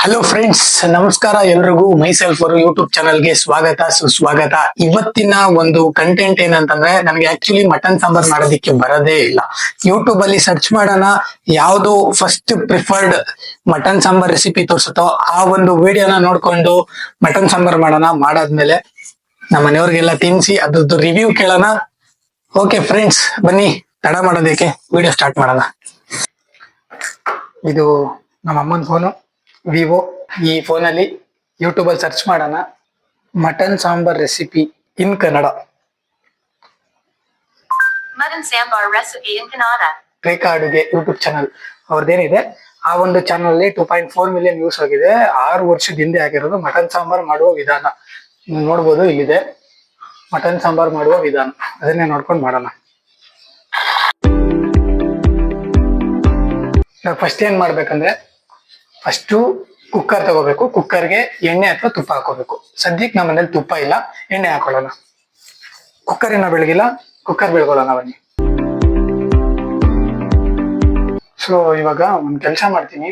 Hello friends, ನಮಸ್ಕಾರ ಎಲ್ರಿಗೂ. Myself ಅವರು ಯೂಟ್ಯೂಬ್ ಚಾನಲ್ಗೆ ಸ್ವಾಗತ ಸುಸ್ವಾಗತ. ಇವತ್ತಿನ ಒಂದು ಕಂಟೆಂಟ್ ಏನಂತಂದ್ರೆ, ನನಗೆ ಆಕ್ಚುಲಿ ಮಟನ್ ಸಾಂಬಾರ್ ಮಾಡೋದಿಕ್ಕೆ ಬರೋದೇ ಇಲ್ಲ. ಯೂಟ್ಯೂಬ್ ಅಲ್ಲಿ ಸರ್ಚ್ ಮಾಡೋಣ, ಯಾವ್ದು first preferred mutton sambar recipe ತೋರಿಸುತ್ತೋ ಆ ಒಂದು ವಿಡಿಯೋನ ನೋಡ್ಕೊಂಡು ಮಟನ್ ಸಾಂಬಾರ್ ಮಾಡೋಣ. ಮಾಡಾದ್ಮೇಲೆ ನಮ್ಮ ಮನೆಯವ್ರಿಗೆಲ್ಲ ತಿನ್ಸಿ ಅದ್ರದ್ದು ರಿವ್ಯೂ ಕೇಳೋಣ. ಓಕೆ ಫ್ರೆಂಡ್ಸ್, ಬನ್ನಿ ತಡ ಮಾಡೋದಕ್ಕೆ ವಿಡಿಯೋ ಸ್ಟಾರ್ಟ್ ಮಾಡೋಣ. ಇದು ನಮ್ಮ ಅಮ್ಮನ ಫೋನು, ವಿವೋ. ಈ ಫೋನಲ್ಲಿ ಯೂಟ್ಯೂಬ್ ಅಲ್ಲಿ ಸರ್ಚ್ ಮಾಡೋಣ, ಮಟನ್ ಸಾಂಬಾರ್ ರೆಸಿಪಿ ಇನ್ ಕನ್ನಡ. ರೇಖಾ ಅಡುಗೆ ಯೂಟ್ಯೂಬ್ ಚಾನಲ್ ಅವ್ರದ್ದೇನಿದೆ, ಆ ಒಂದು ಚಾನಲ್ ಅಲ್ಲಿ 2.4 ಮಿಲಿಯನ್ ವ್ಯೂಸ್ ಆಗಿದೆ. 6 ವರ್ಷದ ಹಿಂದೆ ಆಗಿರೋದು. ಮಟನ್ ಸಾಂಬಾರ್ ಮಾಡುವ ವಿಧಾನ ನೋಡ್ಬೋದು, ಇಲ್ಲಿದೆ ಮಟನ್ ಸಾಂಬಾರ್ ಮಾಡುವ ವಿಧಾನ. ಅದನ್ನೇ ನೋಡ್ಕೊಂಡು ಮಾಡೋಣ. ಫಸ್ಟ್ ಏನ್ ಮಾಡ್ಬೇಕಂದ್ರೆ, ಫಸ್ಟು ಕುಕ್ಕರ್ ತಗೋಬೇಕು. ಕುಕ್ಕರ್ಗೆ ಎಣ್ಣೆ ಅಥವಾ ತುಪ್ಪ ಹಾಕೋಬೇಕು. ಸದ್ಯಕ್ಕೆ ನಮ್ಮ ಮನೇಲಿ ತುಪ್ಪ ಇಲ್ಲ, ಎಣ್ಣೆ ಹಾಕೊಳ್ಳೋಣ. ಕುಕ್ಕರ್ ಇನ್ನ ಬೆಳಗಿಲ್ಲ, ಕುಕ್ಕರ್ ಬೆಳ್ಕೊಳ್ಳೋಣ ಬನ್ನಿ. ಸೊ ಇವಾಗ ಒಂದ್ ಕೆಲಸ ಮಾಡ್ತೀನಿ,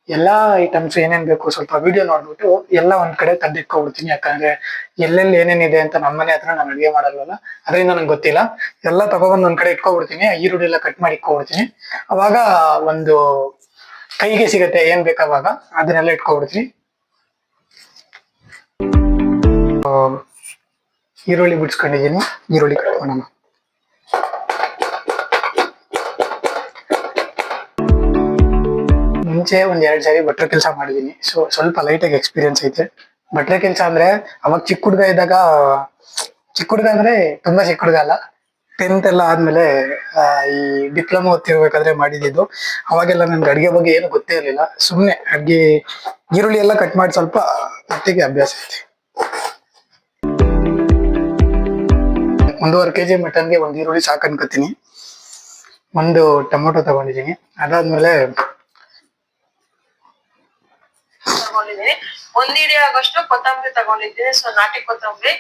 ಎಲ್ಲಾ ಐಟಮ್ಸ್ ಏನೇನ್ ಬೇಕು ಸ್ವಲ್ಪ ವಿಡಿಯೋ ನೋಡ್ಬಿಟ್ಟು ಎಲ್ಲ ಒಂದ್ ಕಡೆ ತಂದಿಟ್ಕೊಬಿಡ್ತೀನಿ. ಯಾಕಂದ್ರೆ ಎಲ್ಲೆಲ್ಲಿ ಏನೇನಿದೆ ಅಂತ ನಮ್ಮನೆ ಹತ್ರ ನಾನು ಅಡುಗೆ ಮಾಡಲ್ವಲ್ಲ, ಅದರಿಂದ ನಂಗೆ ಗೊತ್ತಿಲ್ಲ. ಎಲ್ಲ ತಗೊಬಂದ್ ಒಂದ್ ಕಡೆ ಇಟ್ಕೊಬಿಡ್ತೀನಿ. ಈರುಳ್ಳಿ ಎಲ್ಲ ಕಟ್ ಮಾಡಿ ಇಟ್ಕೊಬಿಡ್ತೀನಿ. ಅವಾಗ ಒಂದು ಕೈಗೆ ಸಿಗತ್ತೆ ಏನ್ ಬೇಕಾವಾಗ, ಅದನ್ನೆಲ್ಲ ಇಟ್ಕೊಬಿಡ್ತೀನಿ. ಈರುಳ್ಳಿ ಬಿಡ್ಸ್ಕೊಂಡಿದ್ದೀನಿ, ಈರುಳ್ಳಿ ಕಟ್ಕೊಳ್ಳೋಣ. ಮುಂಚೆ ಒಂದ್ 2 ಸಾರಿ ಭಟ್ರ ಕೆಲಸ ಮಾಡಿದೀನಿ. ಸೊ ಸ್ವಲ್ಪ ಲೈಟಾಗಿ ಎಕ್ಸ್ಪೀರಿಯನ್ಸ್ ಐತೆ. ಭಟ್ರ ಕೆಲಸ ಅಂದ್ರೆ ಅವಾಗ ಚಿಕ್ಕ ಹುಡುಗ ಇದ್ದಾಗ, ಚಿಕ್ಕ ಹುಡುಗ ಅಂದ್ರೆ ತುಂಬಾ ಚಿಕ್ಕ ಹುಡುಗ ಅಲ್ಲ, 10th ಎಲ್ಲ ಆದ್ಮೇಲೆ ಈ ಡಿಪ್ಲೊಮಾ ಓದ್ತಿರ್ಬೇಕಾದ್ರೆ ಮಾಡಿದ್ದು. ಅವಾಗೆಲ್ಲ ನನ್ಗೆ ಅಡ್ಗೆ ಬಗ್ಗೆ ಏನು ಗೊತ್ತೇ ಇರಲಿಲ್ಲ. ಸುಮ್ನೆ ಅಡ್ಗೆ ಈರುಳ್ಳಿ ಎಲ್ಲ ಕಟ್ ಮಾಡಿ ಸ್ವಲ್ಪ ಮಟ್ಟಿಗೆ ಅಭ್ಯಾಸ ಐತಿ. 1.5 kg ಮಟನ್ಗೆ 1 ಈರುಳ್ಳಿ ಸಾಕು ಅನ್ಕೋತೀನಿ. 1 ಟೊಮೊಟೊ ತಗೊಂಡಿದ್ದೀನಿ. ಅದಾದ್ಮೇಲೆ 1 ಇಡಿ ಆಗೋಷ್ಟು ಕೊತ್ತಂಬರಿ ತಗೊಂಡಿದ್ದೀನಿ. ಸೊ ನಾಟಿ ಕೊತ್ತಂಬರಿ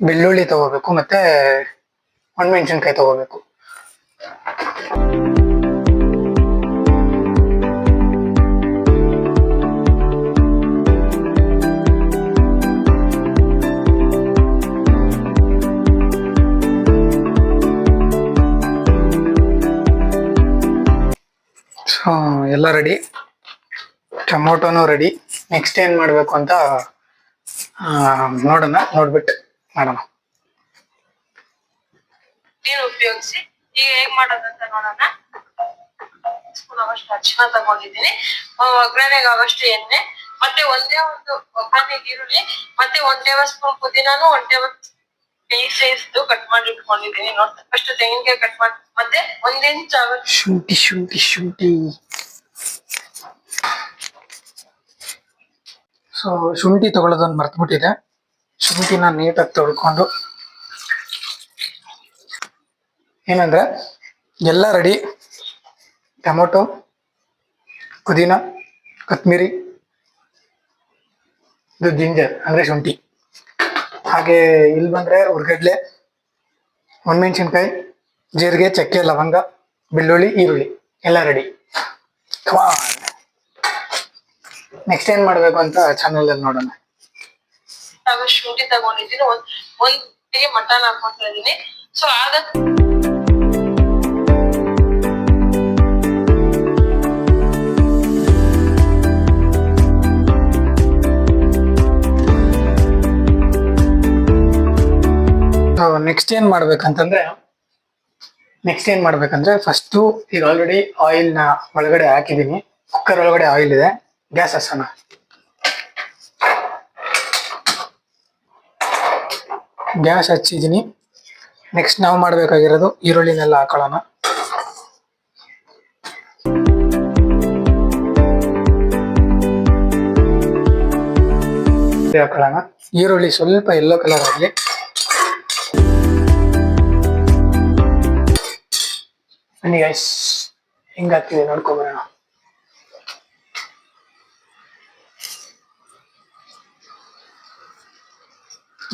ಬೆಳ್ಳುಳ್ಳಿ ತಗೋಬೇಕು, ಮತ್ತೆ ಒಣಮೆಣಸಿನ್ಕಾಯಿ ತಗೋಬೇಕು. ಸೊ ಎಲ್ಲ ರೆಡಿ, ಟೊಮೊಟೊನು ರೆಡಿ. ನೆಕ್ಸ್ಟ್ ಏನ್ ಮಾಡ್ಬೇಕು ಅಂತ ನೋಡೋಣ, ನೋಡ್ಬಿಟ್ಟು ಮಾಡೋಣ. ನೀರು ಉಪಯೋಗಿಸಿ ಈಗ ಹೇಗ್ ಮಾಡೋದಂತ ನೋಡೋಣ. ಸ್ಪೂನ್ ಆಗಷ್ಟು ಅರಿಶಿನ ತಗೊಂಡಿದ್ದೀನಿ, ಒಗ್ಗರಣೆಗೆ ಆಗಷ್ಟು ಎಣ್ಣೆ, ಮತ್ತೆ ಒಂದೇ ಒಂದು ಒಗ್ಗರಣೆಗೆ ಈರುಳ್ಳಿ, ಮತ್ತೆ 1 ಟೇಬಲ್ ಸ್ಪೂನ್ ಪುದೀನಾನು, 1 ಟೇಬಲ್ ಸೈಜ್ದು ಕಟ್ ಮಾಡಿ ಇಟ್ಕೊಂಡಿದ್ದೀನಿ. ನೋಡಿ, ಅಷ್ಟು ತೆಂಗಿನಕಾಯಿ ಕಟ್ ಮಾಡಿ, ಮತ್ತೆ 1 ಇಂಚ್ ಶುಂಠಿ. ಸೊ ಶುಂಠಿ ತಗೊಳ್ಳೋದೊಂದು ಮರ್ತ್ಬಿಟ್ಟಿದೆ. ಶುಂಠಿನ ನೀಟಾಗಿ ತೊಳ್ಕೊಂಡು, ಏನಂದ್ರೆ ಎಲ್ಲ ರೆಡಿ. ಟೊಮೊಟೊ, ಪುದೀನ, ಕೊತ್ತಂಬರಿ, ಇದು ಜಿಂಜರ್ ಅಂದ್ರೆ ಶುಂಠಿ. ಹಾಗೆ ಇಲ್ಲಿ ಬಂದ್ರೆ ಉರ್ಗಡ್ಲೆ, ಒಣಮೆಣಸಿನ್ಕಾಯಿ, ಜೀರಿಗೆ, ಚಕ್ಕೆ, ಲವಂಗ, ಬೆಳ್ಳುಳ್ಳಿ, ಈರುಳ್ಳಿ ಎಲ್ಲ ರೆಡಿ. ನೆಕ್ಸ್ಟ್ ಏನ್ ಮಾಡ್ಬೇಕು ಅಂತ ಚಾನಲ್ ಅಲ್ಲಿ ನೋಡೋಣ. ಶುಂಠಿ ತಗೊಂಡಿದ್ದೀನಿ, ಒಂದ್ ಮಟನ್ ಹಾಕೊಂತ ಇದೀನಿ. ಸೊ ನೆಕ್ಸ್ಟ್ ಏನ್ ಮಾಡ್ಬೇಕಂದ್ರೆ ಫಸ್ಟು ಈಗ ಆಲ್ರೆಡಿ ಆಯಿಲ್ ನ ಒಳಗಡೆ ಹಾಕಿದೀನಿ. ಕುಕ್ಕರ್ ಒಳಗಡೆ ಆಯಿಲ್ ಇದೆ, ಗ್ಯಾಸ್ ಹಚ್ಚೋಣ. ಗ್ಯಾಸ್ ಹಚ್ಚಿದೀನಿ. ನೆಕ್ಸ್ಟ್ ನಾವು ಮಾಡ್ಬೇಕಾಗಿರೋದು ಈರುಳ್ಳಿನೆಲ್ಲ ಹಾಕೊಳ್ಳೋಣ. ಹಾಕೊಳ್ಳೋಣ. ಈರುಳ್ಳಿ ಸ್ವಲ್ಪ ಯೆಲ್ಲೋ ಕಲರ್ ಆಗಲಿ. ಬನ್ನಿ ಗೈಸ್, ಹೆಂಗಾಗ್ತಿದೆ ನೋಡ್ಕೊಂಬರೋಣ.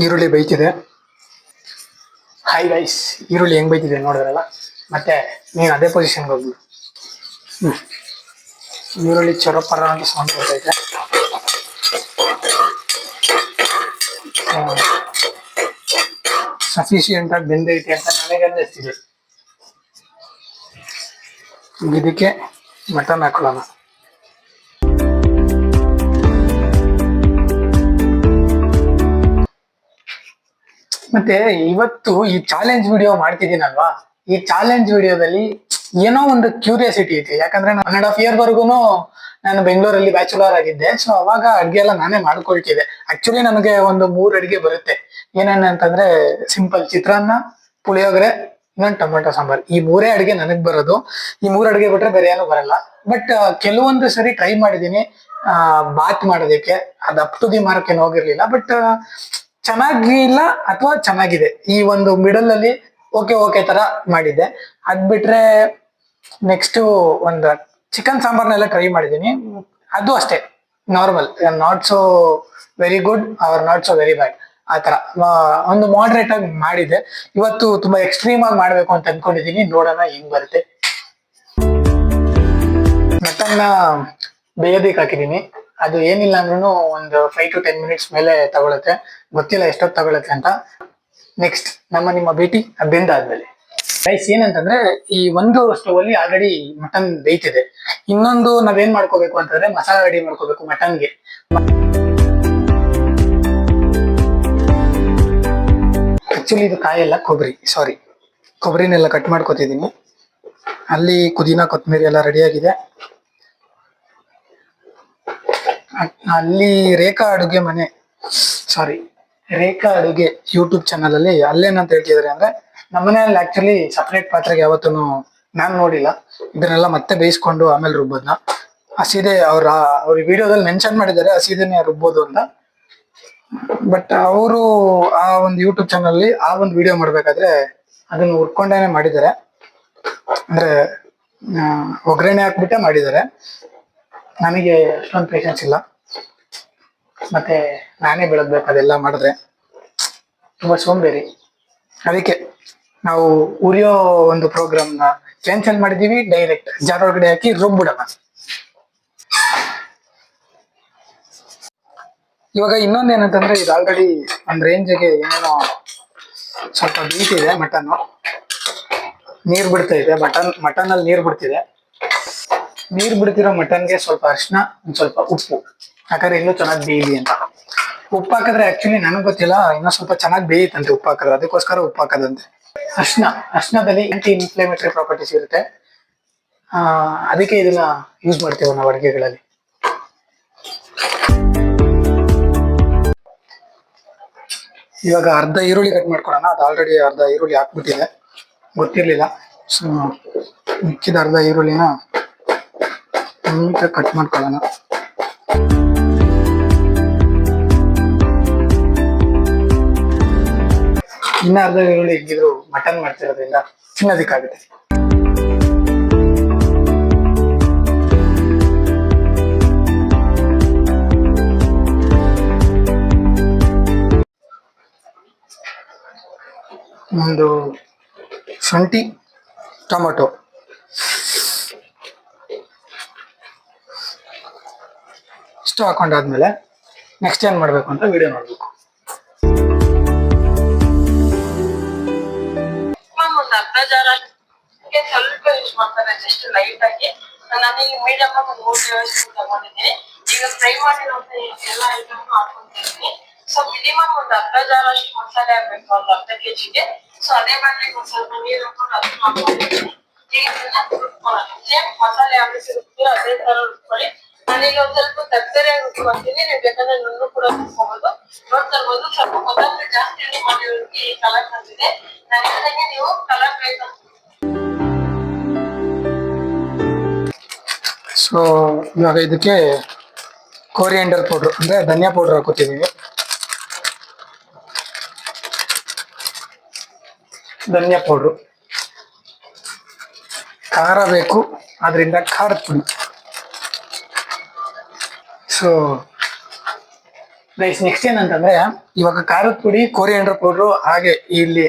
ಈರುಳ್ಳಿ ಬೇಯ್ತಿದೆ. ಹಾಯ್ ಗೈಸ್, ಈರುಳ್ಳಿ ಹೆಂಗ್ ಬೇಯ್ತಿದೆ ನೋಡಿದ್ರಲ್ಲ. ಮತ್ತೆ ನೀನು ಅದೇ ಪೊಸಿಷನ್ಗೆ ಹೋಗ್ಬಿಡು. ಈರುಳ್ಳಿ ಚೊರಪರ ಅಂತ ಸೌಂಡ್ ಬರ್ತೈತೆ. ಸಫಿಶಿಯಂಟ್ ಆಗಿ ಬೆಂದೈತೆ ಅಂತ ನನಗೆ ಅನ್ನಿಸ್ತಿದೆ. ಇದಕ್ಕೆ ಮಟನ್ ಹಾಕೊಳ್ಳೋಣ. ಮತ್ತೆ ಇವತ್ತು ಈ ಚಾಲೆಂಜ್ ವಿಡಿಯೋ ಮಾಡ್ತಿದ್ದೀನಲ್ವಾ, ಈ ಚಾಲೆಂಜ್ ವಿಡಿಯೋದಲ್ಲಿ ಏನೋ ಒಂದು ಕ್ಯೂರಿಯಾಸಿಟಿ ಐತಿ. ಯಾಕಂದ್ರೆ 1.5 year ವರ್ಗುನು ನಾನು ಬೆಂಗಳೂರಲ್ಲಿ ಬ್ಯಾಚುಲರ್ ಆಗಿದ್ದೆ. ಸೊ ಅವಾಗ ಅಡ್ಗೆ ಎಲ್ಲ ನಾನೇ ಮಾಡ್ಕೊಳ್ತಿದ್ದೆ. ಆಕ್ಚುಲಿ ನನಗೆ ಒಂದು 3 ಅಡಿಗೆ ಬರುತ್ತೆ. ಏನೇನಂತಂದ್ರೆ ಸಿಂಪಲ್ ಚಿತ್ರಾನ್ನ, ಪುಳಿಯೋಗರೆ, ಇನ್ನೊಂದು ಟೊಮೆಟೊ ಸಾಂಬಾರ್. ಈ 3 ಅಡಿಗೆ ನನಗ್ ಬರೋದು. ಈ 3 ಅಡಿಗೆ ಬಿಟ್ರೆ ಬೇರೆ ಏನೂ ಬರಲ್ಲ. ಬಟ್ ಕೆಲವೊಂದು ಸರಿ ಟ್ರೈ ಮಾಡಿದೀನಿ ಬಾತ್ ಮಾಡೋದಕ್ಕೆ. ಅದು ಅಪ್ ಟು ದಿ ಮಾರ್ಕ್ ಏನು ಹೋಗಿರ್ಲಿಲ್ಲ. ಬಟ್ ಚೆನ್ನಾಗಿಲ್ಲ ಅಥವಾ ಚೆನ್ನಾಗಿದೆ, ಈ ಒಂದು ಮಿಡಲ್ ಅಲ್ಲಿ ಓಕೆ ತರ ಮಾಡಿದ್ದೆ. ಅದ್ ಬಿಟ್ರೆ ನೆಕ್ಸ್ಟ್ ಒಂದು ಚಿಕನ್ ಸಾಂಬಾರ್ನೆಲ್ಲ ಟ್ರೈ ಮಾಡಿದೀನಿ. ಅದು ಅಷ್ಟೇ normal, not so very good or not so very bad. ಆತರ ಒಂದು ಮಾಡ್ರೇಟ್ ಆಗಿ ಮಾಡಿದ್ದೆ. ಇವತ್ತು ತುಂಬಾ ಎಕ್ಸ್ಟ್ರೀಮ್ ಆಗಿ ಮಾಡ್ಬೇಕು ಅಂತ ಅನ್ಕೊಂಡಿದೀನಿ. ನೋಡೋಣ ಹೆಂಗ್ ಬರುತ್ತೆ. ಮಟನ್ನ ಬೇಯೋದಿಕ್ ಹಾಕಿದೀನಿ. ಅದು ಏನಿಲ್ಲ ಅಂದ್ರೂ ಒಂದು 5 to 10 minutes ಮೇಲೆ ತಗೊಳುತ್ತೆ. ಗೊತ್ತಿಲ್ಲ ಎಷ್ಟೊತ್ತು ತಗೊಳುತ್ತೆ ಅಂತ. ನೆಕ್ಸ್ಟ್ ನಿಮ್ಮ ಭೇಟಿ ಬೆಂದಾದ್ಮೇಲೆ ರೈಸ್ ಏನಂತಂದ್ರೆ, ಈ ಒಂದು ಸ್ಟವ್ ಅಲ್ಲಿ ಆಲ್ರೆಡಿ ಮಟನ್ ಬೇಯ್ತಿದೆ. ಇನ್ನೊಂದು ನಾವೇನ್ ಮಾಡ್ಕೋಬೇಕು ಅಂತಂದ್ರೆ ಮಸಾಲಾ ರೆಡಿ ಮಾಡ್ಕೋಬೇಕು ಮಟನ್ಗೆ. ಆಕ್ಚುಲಿ ಇದು ಕಾಯಲ್ಲ, ಕೊಬ್ಬರಿನೆಲ್ಲ ಕಟ್ ಮಾಡ್ಕೋತಿದೀನಿ. ಅಲ್ಲಿ ಪುದೀನ ಕೊತ್ತಂಬರಿ ಎಲ್ಲ ರೆಡಿ ಆಗಿದೆ. ಅಲ್ಲಿ ರೇಖಾ ಅಡುಗೆ ಯೂಟ್ಯೂಬ್ ಚಾನಲ್ ಅಲ್ಲಿ ಅಲ್ಲೇನಂತ ಹೇಳ್ತಿದಾರೆ ಅಂದ್ರೆ, ನಮ್ಮನೆಯಲ್ಲಿ ಆಕ್ಚುಲಿ ಸಪರೇಟ್ ಪಾತ್ರೆಗೆ ಯಾವತ್ತೂ ನಾನ್ ನೋಡಿಲ್ಲ. ಇದನ್ನೆಲ್ಲ ಮತ್ತೆ ಬೇಯಿಸ್ಕೊಂಡು ಆಮೇಲೆ ರುಬ್ಬೋದ್ನ. ಹಸಿದೆ ಅವ್ರ ವಿಡಿಯೋದಲ್ಲಿ ಮೆನ್ಷನ್ ಮಾಡಿದ್ದಾರೆ ಹಸಿದನ್ನೇ ರುಬ್ಬೋದು ಅಂತ. ಬಟ್ ಅವರು ಆ ಒಂದು ಯೂಟ್ಯೂಬ್ ಚಾನಲ್ ಅಲ್ಲಿ ಆ ಒಂದು ವಿಡಿಯೋ ಮಾಡ್ಬೇಕಾದ್ರೆ ಅದನ್ನ ಹುರ್ಕೊಂಡೇನೆ ಮಾಡಿದ್ದಾರೆ. ಅಂದ್ರೆ ಒಗ್ಗರಣೆ ಹಾಕ್ಬಿಟ್ಟೆ ಮಾಡಿದ್ದಾರೆ. ನನಗೆ ಅಷ್ಟೊಂದು ಪೇಷನ್ಸ್ ಇಲ್ಲ. ಮತ್ತೆ ನಾನೇ ಬೆಳಗ್ಬೇಕು ಅದೆಲ್ಲ ಮಾಡಿದ್ರೆ, ತುಂಬಾ ಸೋಂಬೇರಿ. ಅದಕ್ಕೆ ನಾವು ಉರಿಯೋ ಒಂದು ಪ್ರೋಗ್ರಾಮ್ನ ಕ್ಯಾನ್ಸಲ್ ಮಾಡಿದೀವಿ. ಡೈರೆಕ್ಟ್ ಜಾರ್ ಒಳಗಡೆ ಹಾಕಿ ರುಬ್ಬಿಡೋಣ. ಇವಾಗ ಇನ್ನೊಂದ್ ಏನಂತಂದ್ರೆ, ಇದು ಆಲ್ರೆಡಿ ಒಂದ್ ರೇಂಜ್ಗೆ ಏನೇನೋ ಸ್ವಲ್ಪ ಬೇಯ್ತಿದೆ. ನೀರ್ ಬಿಡ್ತಾ ಇದೆ. ಮಟನ್ ಅಲ್ಲಿ ನೀರ್ ಬಿಡ್ತಿದೆ. ನೀರ್ ಬಿಡ್ತಿರೋ ಮಟನ್ಗೆ ಸ್ವಲ್ಪ ಅರಿಶಿನ, ಒಂದ್ ಸ್ವಲ್ಪ ಉಪ್ಪು, ಯಾಕಂದ್ರೆ ಇನ್ನೂ ಚೆನ್ನಾಗಿ ಬೇಯಲಿ ಅಂತ. ಉಪ್ಪು ಹಾಕಿದ್ರೆ ಆಕ್ಚುಲಿ ನನಗೆ ಗೊತ್ತಿಲ್ಲ, ಇನ್ನೂ ಸ್ವಲ್ಪ ಚೆನ್ನಾಗಿ ಬೇಯುತ್ತಂತೆ ಉಪ್ಪು ಹಾಕಿದ್ರೆ. ಅದಕ್ಕೋಸ್ಕರ ಉಪ್ಪು ಹಾಕೋದಂತೆ. ಅರಿಶಿನದಲ್ಲಿ ಆಂಟಿ ಇನ್ಫ್ಲೇಮೇಟರಿ ಪ್ರಾಪರ್ಟೀಸ್ ಇರುತ್ತೆ. ಅದಕ್ಕೆ ಇದನ್ನ ಯೂಸ್ ಮಾಡ್ತೇವೆ ನಾವು ಅಡುಗೆಗಳಲ್ಲಿ. ಇವಾಗ ಅರ್ಧ ಈರುಳ್ಳಿ ಕಟ್ ಮಾಡ್ಕೊಳ್ಳೋಣ. ಅದು ಆಲ್ರೆಡಿ ಅರ್ಧ ಈರುಳ್ಳಿ ಹಾಕ್ಬಿಟ್ಟಿದೆ, ಗೊತ್ತಿರ್ಲಿಲ್ಲ. ಸೊ ಮಿಕ್ಕಿದ ಅರ್ಧ ಈರುಳ್ಳಿನ ನೀಟಾಗಿ ಕಟ್ ಮಾಡ್ಕೊಳ್ಳೋಣ. ಇನ್ನ ಅರ್ಧ ಈರುಳ್ಳಿ ಹೆಂಗಿದ್ರು ಮಟನ್ ಮಾಡ್ತಿರೋದ್ರಿಂದ ತಿನ್ನೋದಿಕ್ಕಾಗುತ್ತೆ. ಒಂದು ಶುಂಠಿ, ಟೊಮೊಟೊ ಇಷ್ಟು ಹಾಕೊಂಡಾದ್ಮೇಲೆ ನೆಕ್ಸ್ಟ್ ಏನ್ ಮಾಡ್ಬೇಕು ಅಂತ ವಿಡಿಯೋ ನೋಡ್ಬೇಕು. ಒಂದು ಅರ್ಧ ಜಾರ ಸ್ವಲ್ಪ ಯೂಸ್ ಮಾಡ್ತಾರೆ, ಜಸ್ಟ್ ಲೈಟ್ ಆಗಿ. ನಾನೀಗ ಮೀಡಿಯಂ ಆಗಿ ಒಂದು 3 ಟೇಬಲ್ ಸ್ಪೂನ್ ತಗೊಂಡಿದ್ದೀನಿ. ಈಗ ಫ್ರೈ ಮಾಡಿರುವಂತ ಎಲ್ಲ ಐಟಮ್ ಹಾಕೊಂತಿದ್ದೀನಿ. ಸೊ ಮಿನಿಮಮ್ ಒಂದು ಅರ್ಧ ಜಾರ ಅಷ್ಟು ಮಸಾಲೆ ಆಗ್ಬೇಕು ಒಂದು ಅರ್ಧ kgಗೆ. ಸೊ ಅದೇ ಬಾಟ್ಲಿಗೆ ಒಂದ್ ಸ್ವಲ್ಪ ನೀರು ಹಾಕೊಂಡು ಅದನ್ನ ಹಾಕೊಂಡಿದ್ದೀನಿ. ಈಗ ಇದನ್ನ ರುಬ್ಕೊಳ್ಳೋಣ. ಸೇಮ್ ಮಸಾಲೆ ಯಾವ ರೀತಿ ರುಬ್ತೀರೋ ಅದೇ ತರ ರುಬ್ಕೊಳ್ಳಿ. ನಾನೀಗ ಒಂದ್ ಸ್ವಲ್ಪ ತರ್ತರಿಯಾಗಿ ರುಬ್ಕೊಳ್ತೀನಿ. ನೀವು ಬೇಕಾದ್ರೆ ನುಣ್ಣು ಕೂಡ ರುಬ್ಕೋಬಹುದು. ನೋಡ್ತಾ ಇರ್ಬೋದು, ಸ್ವಲ್ಪ ಕೊತ್ತಂಬರಿ ಜಾಸ್ತಿ ಯೂಸ್ ಮಾಡಿರೋದಕ್ಕೆ ಈ ಕಲರ್ ಬಂದಿದೆ. ನಾನು ಹೇಳ್ದಂಗೆ ನೀವು ಕಲರ್ ಬೇಕು. ಸೊ ಇವಾಗ ಇದಕ್ಕೆ ಕೋರಿಯಂಡರ್ ಪೌಡ್ರ್ ಅಂದ್ರೆ ಧನಿಯಾ ಪೌಡರ್ ಹಾಕೋತಿದೀವಿ. ಧನಿಯಾ ಪೌಡ್ರು, ಖಾರ ಬೇಕು, ಆದ್ರಿಂದ ಖಾರದ ಪುಡಿ. ಸೊ ಗೈಸ್ ನೆಕ್ಸ್ಟ್ ಏನಂತಂದ್ರೆ, ಇವಾಗ ಖಾರದ ಪುಡಿ, ಕೋರಿಯಂಡರ್ ಪೌಡ್ರು, ಹಾಗೆ ಇಲ್ಲಿ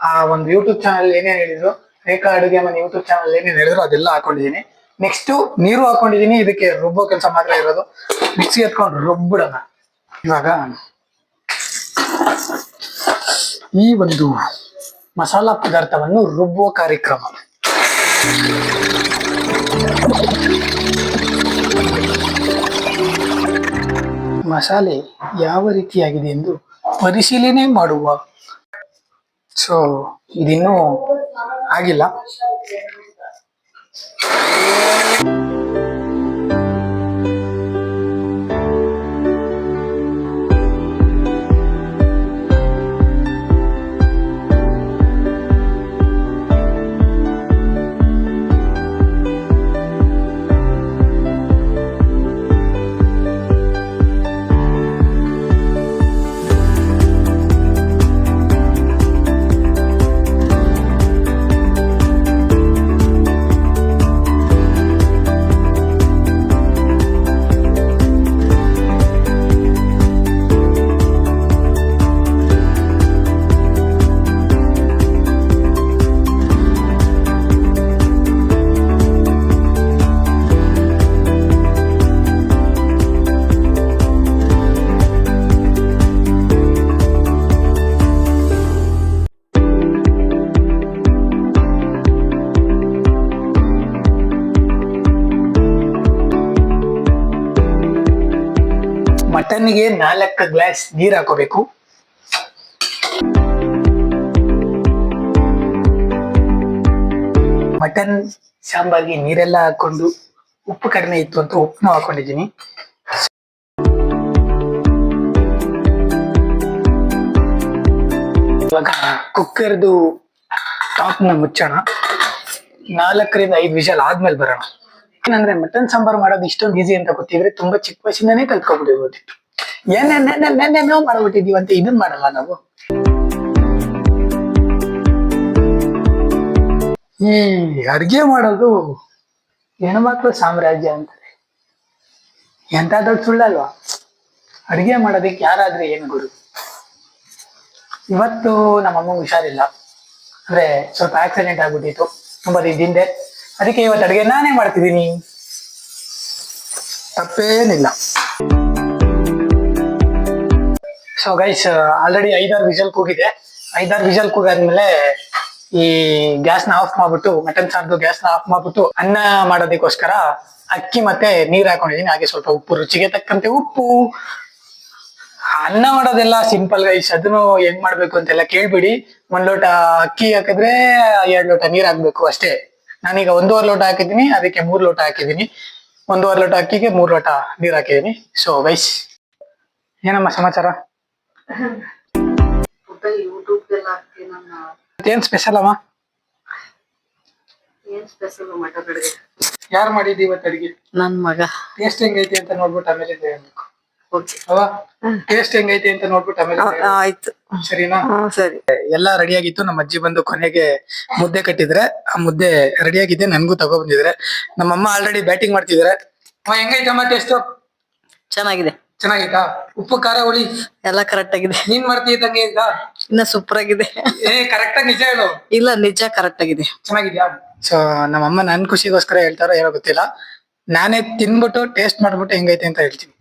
ಆ ಒಂದು ಯೂಟ್ಯೂಬ್ ಚಾನಲ್ ಏನೇನು ಹೇಳಿದ್ರು, ರೇಖಾ ಅಡುಗೆ ಮನೆ ಯೂಟ್ಯೂಬ್ ಚಾನಲ್ ಏನೇನು ಹೇಳಿದ್ರು ಅದೆಲ್ಲ ಹಾಕೊಂಡಿದ್ದೀನಿ. ನೆಕ್ಸ್ಟ್ ನೀರು ಹಾಕೊಂಡಿದೀನಿ, ಇದಕ್ಕೆ ರುಬ್ಬೋ ಕೆಲಸ ಮಾತ್ರ ಇರೋದು. ಮಿಕ್ಸಿ ಎತ್ಕೊಂಡು ರುಬ್ಬಿಡೋಣ. ಇವಾಗ ಈ ಒಂದು ಮಸಾಲಾ ಪದಾರ್ಥವನ್ನು ರುಬ್ಬುವ ಕಾರ್ಯಕ್ರಮ. ಮಸಾಲೆ ಯಾವ ರೀತಿಯಾಗಿದೆ ಎಂದು ಪರಿಶೀಲನೆ ಮಾಡುವ. ಸೊ ಇದಿನ್ನೂ ಆಗಿಲ್ಲ. ಮಟನ್ಗೆ 4 ಗ್ಲಾಸ್ ನೀರ್ ಹಾಕೋಬೇಕು. ಮಟನ್ ಸಾಂಬಾರ್ಗೆ ನೀರೆಲ್ಲ ಹಾಕೊಂಡು ಉಪ್ಪು ಕಡಿಮೆ ಇತ್ತು ಅಂತ ಉಪ್ಪನ್ನು ಹಾಕೊಂಡಿದ್ದೀನಿ. ಇವಾಗ ಕುಕ್ಕರ್ದು ಟಾಪ್ ನ ಮುಚ್ಚೋಣ. 4 ರಿಂದ 5 ವಿಷಲ್ ಆದ್ಮೇಲೆ ಬರೋಣ. ಏನಂದ್ರೆ ಮಟನ್ ಸಾಂಬಾರ್ ಮಾಡೋದು ಇಷ್ಟೊಂದು ಈಸಿ ಅಂತ ಗೊತ್ತಿದ್ರೆ ತುಂಬಾ ಚಿಕ್ಕ ವಯಸ್ಸಿಂದಾನೇ ಕಲ್ತ್ಕೊಂಡ್ಬಿಟ್ಟಿರ್ಬೋದಿತ್ತು. ಏನೇನೇನೇನೇನೋ ಮಾಡ್ಬಿಟ್ಟಿದೀವಿ ಅಂತ ಇದನ್ ಮಾಡಲ್ಲ ನಾವು. ಈ ಅಡ್ಗೆ ಮಾಡೋದು ಹೆಣ್ಮಕ್ಳು ಸಾಮ್ರಾಜ್ಯ ಅಂತಾರೆ. ಎಂತ ದೊಡ್ಡ ಸುಳ್ಳಲ್ವಾ? ಅಡ್ಗೆ ಮಾಡೋದಕ್ಕೆ ಯಾರಾದ್ರೆ ಏನ್ ಗುರು. ಇವತ್ತು ನಮ್ಮಮ್ಮ ಹುಷಾರಿಲ್ಲ, ಅಂದ್ರೆ ಸ್ವಲ್ಪ ಆಕ್ಸಿಡೆಂಟ್ ಆಗ್ಬಿಟ್ಟಿತ್ತು ತುಂಬಾ ದಿನದಿಂದ. ಅದಕ್ಕೆ ಇವತ್ತು ಅಡುಗೆ ನಾನೇ ಮಾಡ್ತಿದ್ದೀನಿ, ತಪ್ಪೇನಿಲ್ಲ. ಸೊ ಗೈಸ್, ಆಲ್ರೆಡಿ 5-6 ವಿಷಲ್ ಕೂಗಿದೆ. 5-6 ವಿಷಲ್ ಕೂಗಾದ್ಮೇಲೆ ಈ ಗ್ಯಾಸ್ನ ಆಫ್ ಮಾಡ್ಬಿಟ್ಟು, ಮಟನ್ ಸಾರ್ದು ಗ್ಯಾಸ್ನ ಆಫ್ ಮಾಡ್ಬಿಟ್ಟು ಅನ್ನ ಮಾಡೋದಕ್ಕೋಸ್ಕರ ಅಕ್ಕಿ ಮತ್ತೆ ನೀರ್ ಹಾಕೊಂಡಿದೀನಿ. ಹಾಗೆ ಸ್ವಲ್ಪ ಉಪ್ಪು, ರುಚಿಗೆ ತಕ್ಕಂತೆ ಉಪ್ಪು. ಅನ್ನ ಮಾಡೋದೆಲ್ಲ ಸಿಂಪಲ್ ಗೈಸ್, ಅದನ್ನು ಹೆಂಗ್ ಮಾಡ್ಬೇಕು ಅಂತೆಲ್ಲ ಕೇಳ್ಬಿಡಿ. 1 ಲೋಟ ಅಕ್ಕಿ ಹಾಕಿದ್ರೆ 2 ಲೋಟ ನೀರ್ ಹಾಕ್ಬೇಕು ಅಷ್ಟೇ. ನಾನೀಗ 1.5 ಲೋಟ ಹಾಕಿದ್ದೀನಿ, ಅದಕ್ಕೆ 3 ಲೋಟ ಹಾಕಿದ್ದೀನಿ. 1.5 ಲೋಟ ಅಕ್ಕಿಗೆ 3 ಲೋಟ ನೀರ್ ಹಾಕಿದ್ದೀನಿ. ಸೊ ಗೈಸ್, ಏನಮ್ಮ ಸಮಾಚಾರ? ಏನ್ ಸ್ಪೆಷಲ್ ಅಮ್ಮ? ಯಾರು ಮಾಡಿದ್ವಿ ಇವತ್ತು ಅಡಿಗೆ? ನನ್ ಮಗ. ಟೇಸ್ಟ್ ಹೆಂಗೈತಿ ಅಂತ ನೋಡ್ಬಿಟ್ಟು ಆಮೇಲೆ ಹೇಳ್ಬೇಕು. ಟೇಸ್ಟ್ ಹೆಂಗೈತಿ ಅಂತ ನೋಡ್ಬಿಟ್ಟು ಆಮೇಲೆ ಆಯ್ತು, ಸರಿನಾ? ಸರಿ. ಎಲ್ಲಾ ರೆಡಿ ಆಗಿತ್ತು. ನಮ್ಮ ಅಜ್ಜಿ ಬಂದು ಕೊನೆಗೆ ಮುದ್ದೆ ಕಟ್ಟಿದ್ರೆ, ಆ ಮುದ್ದೆ ರೆಡಿ ಆಗಿದೆ, ನನ್ಗೂ ತಗೋ ಬಂದಿದ್ರೆ. ನಮ್ಮಮ್ಮ ಆಲ್ರೆಡಿ ಬ್ಯಾಟಿಂಗ್ ಮಾಡ್ತಿದ್ರೆ. ಹೆಂಗೈತಮ್ಮ ಟೇಸ್ಟ್? ಚೆನ್ನಾಗಿದೆ. ಚೆನ್ನಾಗಿತ್ತಾ? ಉಪ್ಪು ಖಾರ ಹುಳಿ ಎಲ್ಲ ಕರೆಕ್ಟ್ ಆಗಿದೆ. ನೀನ್ ಮಾಡ್ತಿದ್ದಂಗೆ ಇದ್ದ? ಇನ್ನ ಸೂಪರ್ ಆಗಿದೆ. ಕರೆಕ್ಟ್ ಆಗಿ ನಿಜ ಹೇಳು. ಇಲ್ಲ, ನಿಜ ಕರೆಕ್ಟ್ ಆಗಿದೆ. ಚೆನ್ನಾಗಿದ್ಯಾ? ಸೊ ನಮ್ಮಮ್ಮ ನನ್ ಖುಷಿಗೋಸ್ಕರ ಹೇಳ್ತಾರೋ ಏನೋ ಗೊತ್ತಿಲ್ಲ. ನಾನೇ ತಿನ್ಬಿಟ್ಟು ಟೇಸ್ಟ್ ಮಾಡ್ಬಿಟ್ಟು ಹೆಂಗೈತೆ ಅಂತ ಹೇಳ್ತೀನಿ.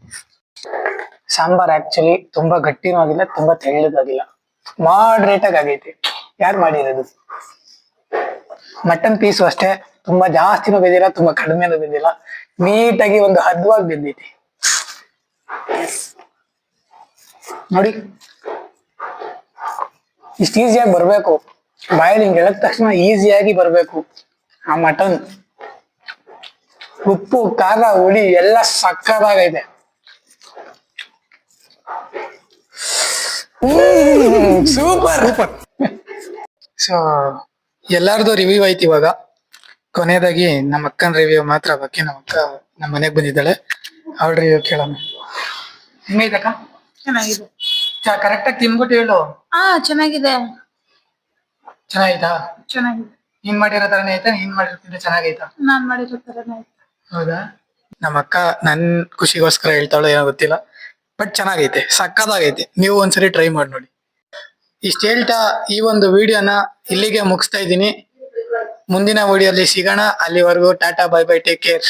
ಸಾಂಬಾರ್ ಆಕ್ಚುಲಿ ತುಂಬಾ ಗಟ್ಟಿನೂ ಆಗಿಲ್ಲ, ತುಂಬಾ ತೆಳ್ಳಗಾಗಿಲ್ಲ, ಮಾಡ್ರೇಟ್ ಆಗಿ ಆಗೈತಿ. ಯಾರು ಮಾಡಿರೋದು? ಮಟನ್ ಪೀಸು ಅಷ್ಟೇ, ತುಂಬಾ ಜಾಸ್ತಿನೂ ಬೆಂದಿಲ್ಲ, ತುಂಬಾ ಕಡಿಮೆನೂ ಬೆಂದಿಲ್ಲ, ನೀಟಾಗಿ ಒಂದು ಹದವಾಗಿ ಬೆಂದೈತಿ ನೋಡಿ. ಇಷ್ಟ ಈಸಿಯಾಗಿ ಬರ್ಬೇಕು, ಬಾಯಲ್ಲಿ ಹಿಂಗ್ ಎಳದ ತಕ್ಷಣ ಈಸಿಯಾಗಿ ಬರ್ಬೇಕು ಆ ಮಟನ್. ಉಪ್ಪು ಖಾರ ಹುಳಿ ಎಲ್ಲ ಸಕ್ಕದಾಗೈತೆ. Super super. ಸೊ ಎಲ್ಲಾರ್ದು ರಿವ್ಯೂ ಐತಿ. ಇವಾಗ ಕೊನೆಯದಾಗಿ ನಮ್ಮ ಅಕ್ಕನ ರಿವ್ಯೂ ಮಾತ್ರ ಬಾಕಿ. ನಮ್ಮ ಅಕ್ಕ ನಮ್ಮ ಮನೆಗ್ ಬಂದಿದ್ದಾಳೆ, ಅವಳ ರಿವ್ಯೂ ಕೇಳೋಣ. ಹೆಂಗೈತಕ್ಕ? ಚೆನ್ನಾಗಿದೆ. ಕರೆಕ್ಟ್ ಆಗಿ ತಿನ್ಬಿಟ್ಟು ಹೇಳು. ಚೆನ್ನಾಗಿದೆ. ಚೆನ್ನಾಗೈತಾ? ಚೆನ್ನಾಗಿದೆ. ನೀನ್ ಮಾಡಿರೋ ತರನೇ ಐತಾ? ನೀನ್ ಮಾಡಿರೋದ್ಕಿಂತ ಚೆನ್ನಾಗೈತಾ? ನಾನ್ ಮಾಡಿರೋ ತರನೇ ಆಯ್ತು. ಹೌದಾ? ನಮ್ಮ ಅಕ್ಕ ನನ್ ಖುಷಿಗೋಸ್ಕರ ಹೇಳ್ತಾಳೋ ಏನೋ ಗೊತ್ತಿಲ್ಲ, ಬಟ್ ಚೆನ್ನಾಗೈತೆ, ಸಕ್ಕದಾಗೈತೆ. ನೀವು ಒಂದ್ಸರಿ ಟ್ರೈ ಮಾಡಿ ನೋಡಿ. ಇಷ್ಟ ಹೇಳ್ತಾ ಈ ಒಂದು ವಿಡಿಯೋನ ಇಲ್ಲಿಗೆ ಮುಗಿಸ್ತಾ ಇದ್ದೀನಿ. ಮುಂದಿನ ವಿಡಿಯೋಲಿ ಸಿಗೋಣ. ಅಲ್ಲಿವರೆಗೂ tata bye bye, take care.